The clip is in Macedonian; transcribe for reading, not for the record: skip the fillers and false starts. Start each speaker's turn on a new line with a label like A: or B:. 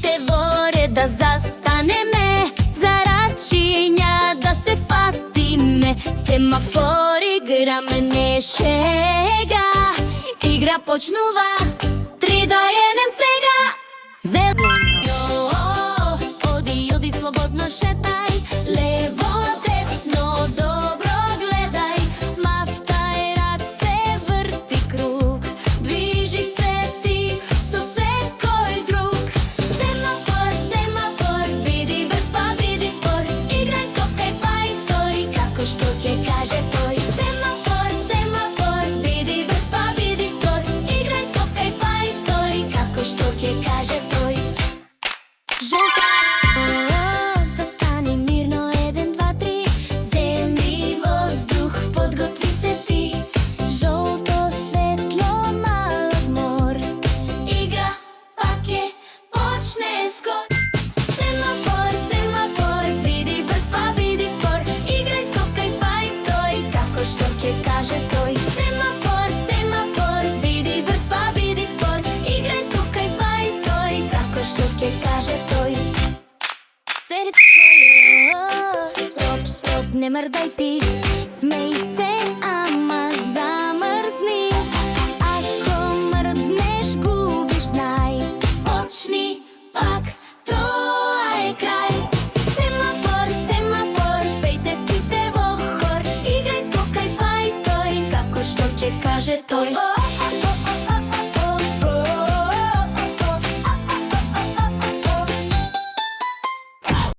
A: сите во ред да застанеме, за рачиња да се фатиме. Семафор играме не шега, игра почнува 3 до 1 сега. Зелено, оди, оди слободно шетај, лево, десно, добро гледај, мафтај раце, врти круг, движи се ти со секој друг. Семафор, семафор, биди брз па биди спор, играј, скокај па и стој, како што ќе каже тој. Семафор, семафор, биди брз па биди спор, играј, скокај па и стој, како што ќе каже тој. Жолто, застани мирно, 1, 2, 3, земи воздух, подготви се ти. Жолто светло, малък мор, игра пак ќе почне скоро. Семафор, семафор, биди брз па биди спор, играј, скокај па и стој, како што ќе каже тој. Семафор, семафор, биди брз па биди спор, играј, скокај па и стој, како што ќе каже тој. Стоп, стоп, не мрдај ти, смеј се, ама замрзни. Ако мрднеш, губиш, знај, почни пак, тоа е крај. Семафор, семафор, пејте сите во хор, играј, скокај па и стој, како што ќе каже тој.